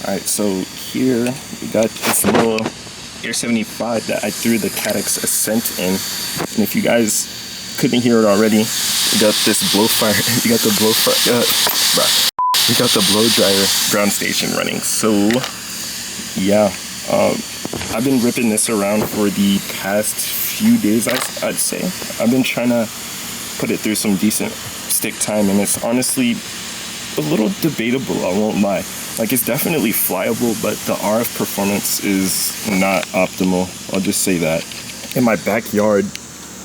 Alright, so here we got this little Air 75 that I threw the caddx ascent in. And if you guys couldn't hear it already, we got this blow fire, we got the we got the blow dryer ground station running. So yeah, I've been ripping this around for the past few days, I'd say. I've been trying to put it through some decent stick time, and it's honestly a little debatable, I won't lie. Like, it's definitely flyable, but the RF performance is not optimal. I'll just say that. In my backyard,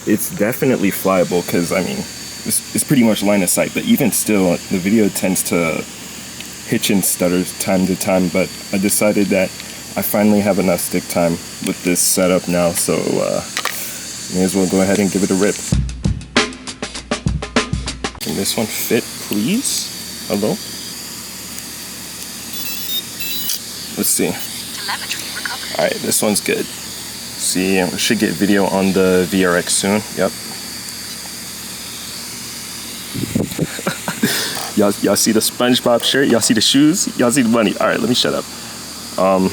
it's definitely flyable because, I mean, it's pretty much line of sight. But even still, the video tends to hitch and stutter time to time. But I decided that I finally have enough stick time with this setup now. So may as well go ahead and give it a rip. Can this one fit, please? Hello? Let's see. Alright, this one's good. See, we should get video on the VRX soon. Yep. Y'all see the SpongeBob shirt? Y'all see the shoes? Y'all see the bunny? Alright, let me shut up. Let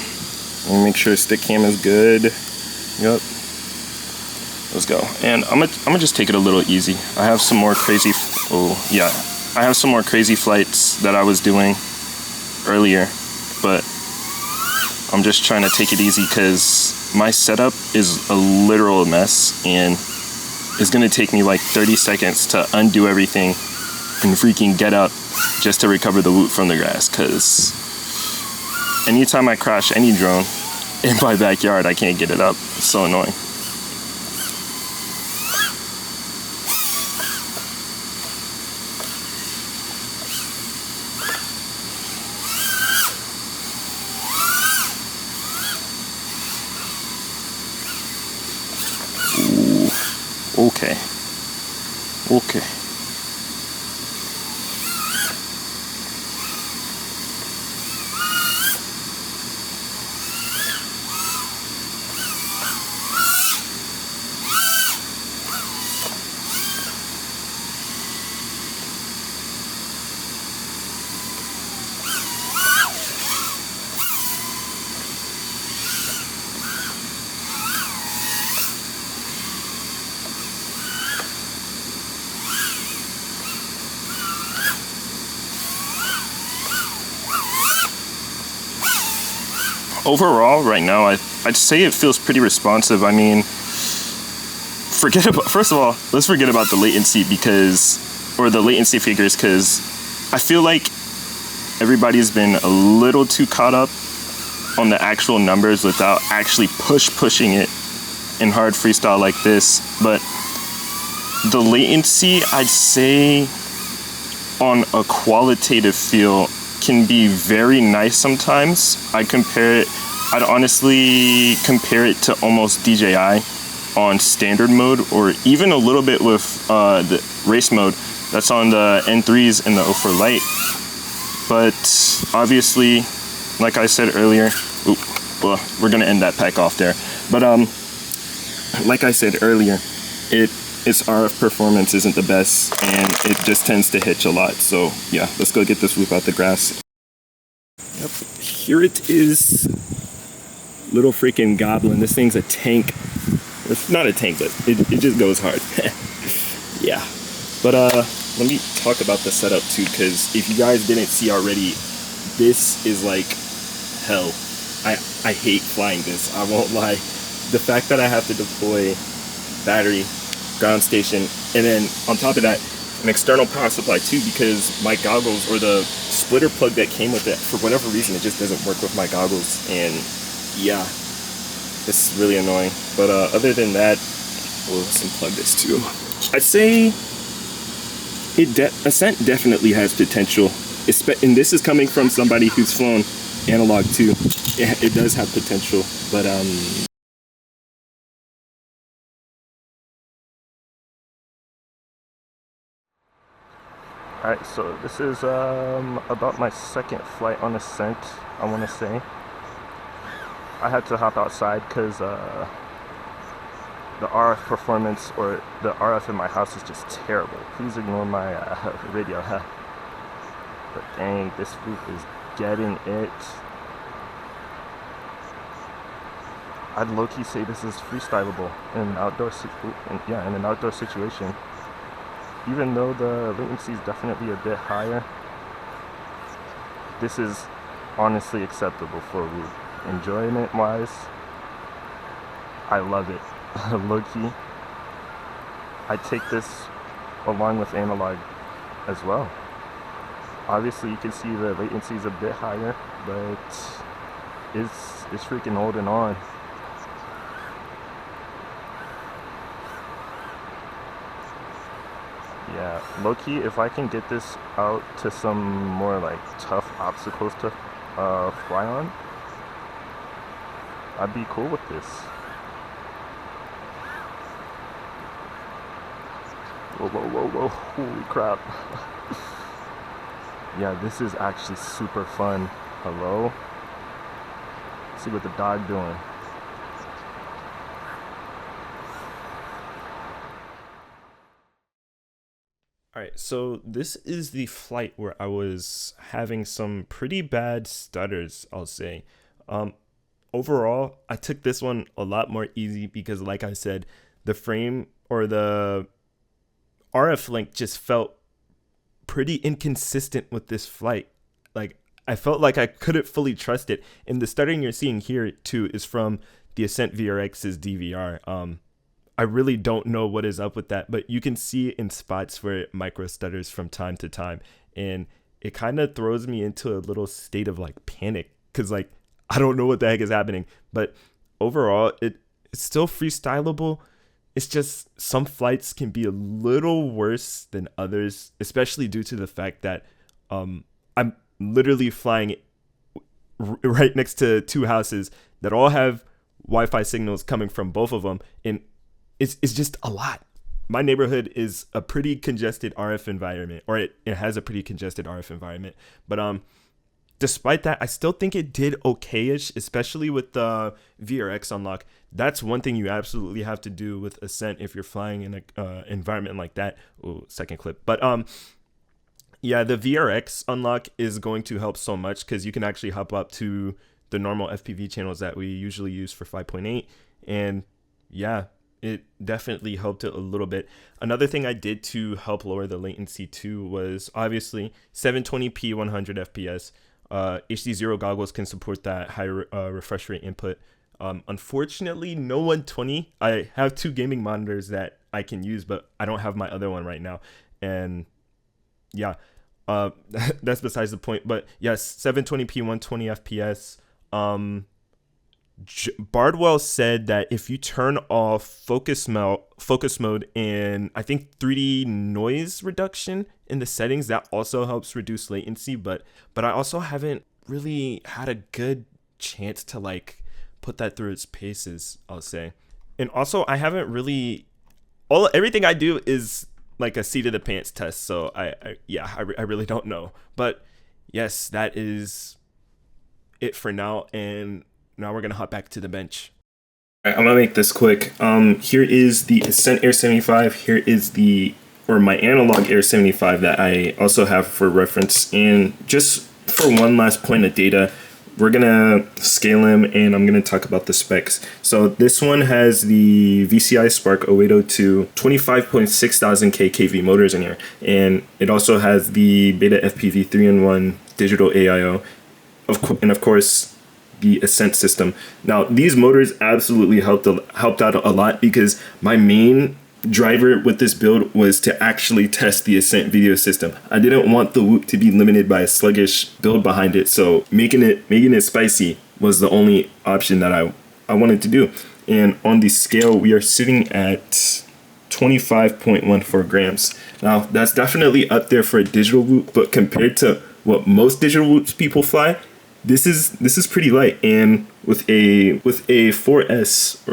me make sure stick cam is good. Yep. Let's go. And I'm gonna just take it a little easy. I have some more crazy I have some more crazy flights that I was doing earlier, but I'm just trying to take it easy because my setup is a literal mess, and it's gonna take me like 30 seconds to undo everything and freaking get up just to recover the loot from the grass, because anytime I crash any drone in my backyard, I can't get it up. It's so annoying. Okay. Overall, right now, I'd say it feels pretty responsive. I mean, first of all, let's forget about the latency or the latency figures, because I feel like everybody's been a little too caught up on the actual numbers without actually pushing it in hard freestyle like this. But the latency, I'd say, on a qualitative feel, can be very nice sometimes. I'd honestly compare it to almost DJI on standard mode, or even a little bit with the race mode that's on the N3s and the 04 Lite. But obviously, like I said earlier, well, we're gonna end that pack off there. But like I said earlier, its RF performance isn't the best, and it just tends to hitch a lot. So yeah, let's go get this whoop out the grass. Yep, here it is. Little freaking goblin. This thing's a tank. It's not a tank, but it just goes hard. Yeah. But let me talk about the setup too, because if you guys didn't see already, this is like hell. I hate flying this, I won't lie. The fact that I have to deploy battery, ground station, and then on top of that, an external power supply too, because my goggles, or the splitter plug that came with it, for whatever reason, it just doesn't work with my goggles, and yeah, it's really annoying. But other than that, let's unplug this too. I'd say Ascent definitely has potential, and this is coming from somebody who's flown analog too. It does have potential, but Alright, so this is about my second flight on Ascent, I want to say. I had to hop outside because the RF performance, or the RF in my house, is just terrible. Please ignore my radio. But dang, this food is getting it. I'd low-key say this is freestylable in an outdoor in an outdoor situation. Even though the latency is definitely a bit higher, this is honestly acceptable for a loop. Enjoyment wise, I love it. Low-key, I take this along with analog as well. Obviously you can see the latency is a bit higher, but it's freaking holding on. Yeah, low-key, if I can get this out to some more like tough obstacles to fly on, I'd be cool with this. Whoa, whoa, whoa, whoa, holy crap. Yeah, this is actually super fun. Hello? Let's see what the dog doing. All right, so this is the flight where I was having some pretty bad stutters, I'll say. Overall, I took this one a lot more easy because, like I said, the frame or the RF link just felt pretty inconsistent with this flight. Like, I felt like I couldn't fully trust it. And the stuttering you're seeing here, too, is from the Ascent VRX's DVR. I really don't know what is up with that, but you can see in spots where it micro stutters from time to time. And it kind of throws me into a little state of like panic because like I don't know what the heck is happening. But overall, it's still freestylable. It's just some flights can be a little worse than others, especially due to the fact that I'm literally flying right next to two houses that all have Wi-Fi signals coming from both of them. And it's just a lot. My neighborhood is a pretty congested RF environment, or it has a pretty congested RF environment. But despite that, I still think it did okay-ish, especially with the VRX unlock. That's one thing you absolutely have to do with Ascent if you're flying in an environment like that. Ooh, second clip. But yeah, the VRX unlock is going to help so much because you can actually hop up to the normal FPV channels that we usually use for 5.8. And yeah, it definitely helped it a little bit. Another thing I did to help lower the latency too was obviously 720p 100 fps. HD0 goggles can support that high refresh rate input. Unfortunately, no 120. I have two gaming monitors that I can use, but I don't have my other one right now. And yeah, that's besides the point. But yes, 720p 120 fps. Bardwell said that if you turn off focus mode and I think 3D noise reduction in the settings, that also helps reduce latency. But I also haven't really had a good chance to like put that through its paces, I'll say. And also I haven't really everything I do is like a seat of the pants test. So I really don't know. But yes, that is it for now. And now we're going to hop back to the bench. All right, I'm going to make this quick. Here is the Ascent Air 75. Here is my analog Air 75 that I also have for reference. And just for one last point of data, we're going to scale them and I'm going to talk about the specs. So this one has the VCI Spark 0802 25.6 thousand kV motors in here. And it also has the Beta FPV 3-in-1 digital AIO. And of course, the Ascent system. Now, these motors absolutely helped out a lot because my main driver with this build was to actually test the Ascent video system. I didn't want the Whoop to be limited by a sluggish build behind it, so making it spicy was the only option that I wanted to do. And on the scale, we are sitting at 25.14 grams. Now, that's definitely up there for a digital Whoop, but compared to what most digital Whoops people fly, this is pretty light. And with a 4S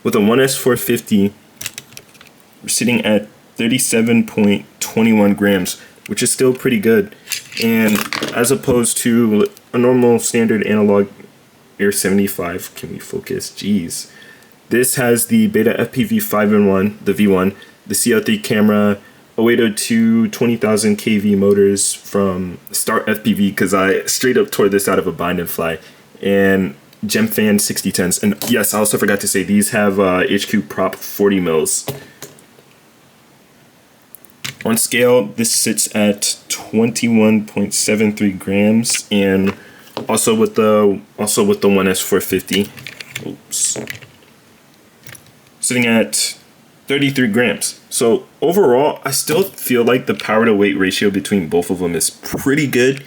with a 1S 450, we're sitting at 37.21 grams, which is still pretty good. And as opposed to a normal standard analog Air 75, can we focus? Jeez. This has the Beta FPV 5-in-1, the V1, the CL3 camera, 0802 20,000 kV motors from Start FPV because I straight up tore this out of a bind and fly. And Gemfan 6010s. And yes, I also forgot to say these have HQ prop 40 mils. On scale, this sits at 21.73 grams, and also with the 1S450, oops, sitting at 33 grams. So overall, I still feel like the power to weight ratio between both of them is pretty good.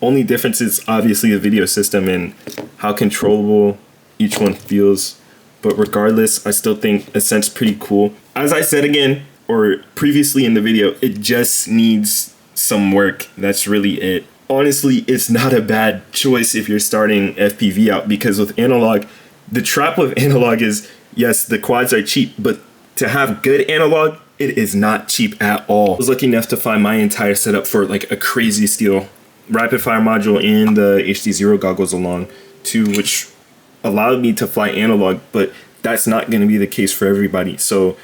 Only difference is obviously the video system and how controllable each one feels. But regardless, I still think Ascent's pretty cool. As I said again, or previously in the video, it just needs some work. That's really it. Honestly, it's not a bad choice if you're starting FPV out, because with analog, the trap with analog is, yes, the quads are cheap, but to have good analog, it is not cheap at all. I was lucky enough to find my entire setup for like a crazy steal. Rapid fire module and the HD0 goggles along too, which allowed me to fly analog, but that's not going to be the case for everybody. So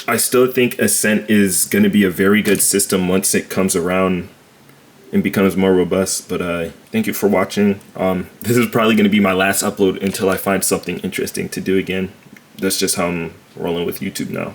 I still think Ascent is going to be a very good system once it comes around and becomes more robust. But thank you for watching. This is probably going to be my last upload until I find something interesting to do again. That's just how I'm rolling with YouTube now.